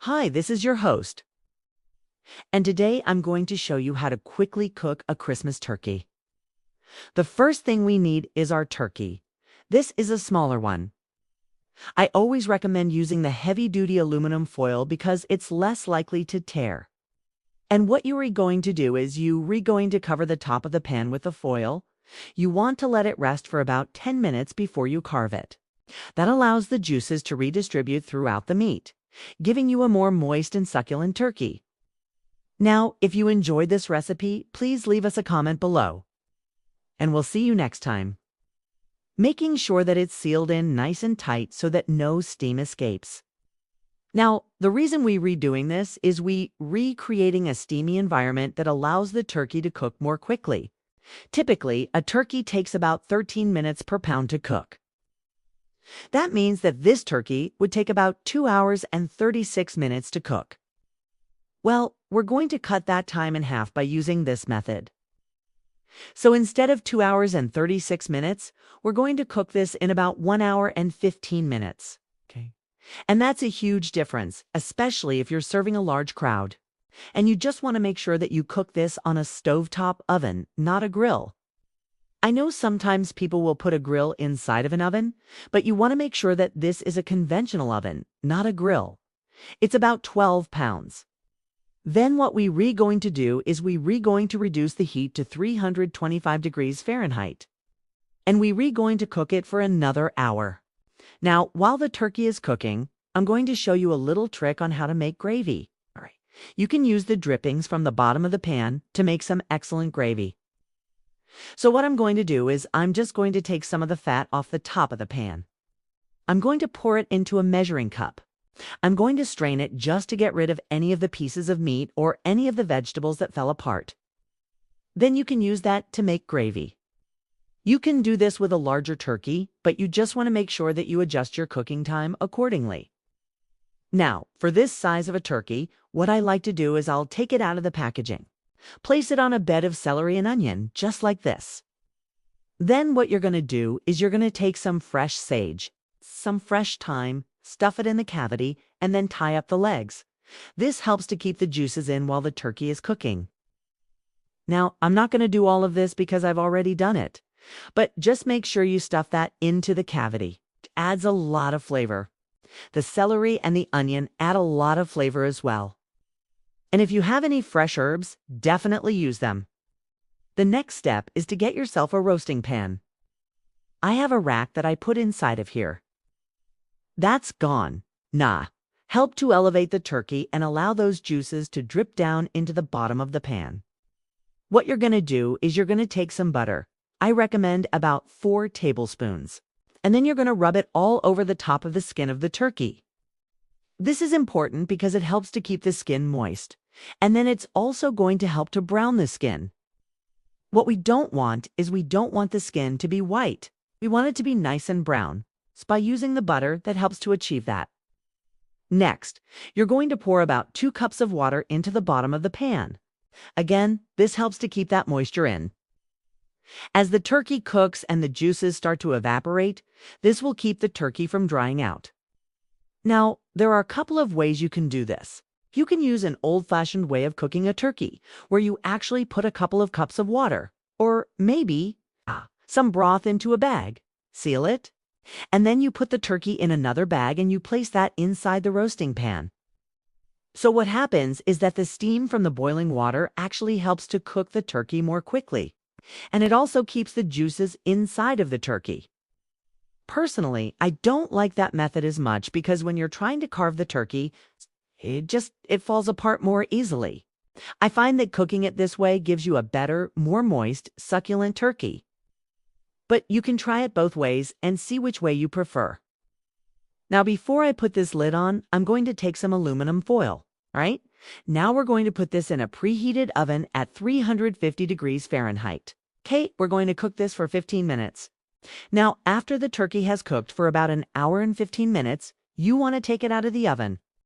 Hi, this is your host, and today I'm going to show you how to quickly cook a Christmas turkey. The first thing we need is our turkey. This is a smaller one. I always recommend using the heavy-duty aluminum foil because it's less likely to tear. And what you are going to do is you're going to cover the top of the pan with the foil. You want to let it rest for about 10 minutes before you carve it. That allows the juices to redistribute throughout the meat, giving you a more moist and succulent turkey. Now, if you enjoyed this recipe, please leave us a comment below. And we'll see you next time. Making sure that it's sealed in nice and tight so that no steam escapes. Now, the reason we're redoing this is we're recreating a steamy environment that allows the turkey to cook more quickly. Typically, a turkey takes about 13 minutes per pound to cook. That means that this turkey would take about 2 hours and 36 minutes to cook. Well, we're going to cut that time in half by using this method. So instead of 2 hours and 36 minutes, we're going to cook this in about 1 hour and 15 minutes. Okay. And that's a huge difference, especially if you're serving a large crowd. And you just want to make sure that you cook this on a stovetop oven, not a grill. I know sometimes people will put a grill inside of an oven, but you want to make sure that this is a conventional oven, not a grill. It's about 12 pounds. Then what we're going to do is we're going to reduce the heat to 325 degrees Fahrenheit. And we're going to cook it for another hour. Now, while the turkey is cooking, I'm going to show you a little trick on how to make gravy. All right. You can use the drippings from the bottom of the pan to make some excellent gravy. So what I'm going to do is I'm just going to take some of the fat off the top of the pan. I'm going to pour it into a measuring cup. I'm going to strain it just to get rid of any of the pieces of meat or any of the vegetables that fell apart. Then you can use that to make gravy. You can do this with a larger turkey, but you just want to make sure that you adjust your cooking time accordingly. Now, for this size of a turkey, what I like to do is I'll take it out of the packaging. Place it on a bed of celery and onion, just like this. Then what you're going to do is you're going to take some fresh sage, some fresh thyme, stuff it in the cavity, and then tie up the legs. This helps to keep the juices in while the turkey is cooking. Now, I'm not going to do all of this because I've already done it, but just make sure you stuff that into the cavity. It adds a lot of flavor. The celery and the onion add a lot of flavor as well. And if you have any fresh herbs, definitely use them. The next step is to get yourself a roasting pan. I have a rack that I put inside of here. That's gone. Help to elevate the turkey and allow those juices to drip down into the bottom of the pan. What you're going to do is you're going to take some butter. I recommend about 4 tablespoons. And then you're going to rub it all over the top of the skin of the turkey. This is important because it helps to keep the skin moist. And then it's also going to help to brown the skin. What we don't want is we don't want the skin to be white. We want it to be nice and brown. It's by using the butter that helps to achieve that. Next, you're going to pour about 2 cups of water into the bottom of the pan. Again, this helps to keep that moisture in. As the turkey cooks and the juices start to evaporate, this will keep the turkey from drying out. Now, there are a couple of ways you can do this. You can use an old-fashioned way of cooking a turkey, where you actually put a couple of cups of water, or maybe some broth into a bag, seal it, and then you put the turkey in another bag and you place that inside the roasting pan. So what happens is that the steam from the boiling water actually helps to cook the turkey more quickly, and it also keeps the juices inside of the turkey. Personally, I don't like that method as much because when you're trying to carve the turkey, it falls apart more easily. I find that cooking it this way gives you a better, more moist, succulent turkey. But you can try it both ways and see which way you prefer. Now, before I put this lid on, I'm going to take some aluminum foil. All right? Now we're going to put this in a preheated oven at 350 degrees Fahrenheit. Okay, we're going to cook this for 15 minutes. Now, after the turkey has cooked for about 1 hour and 15 minutes, you want to take it out of the oven.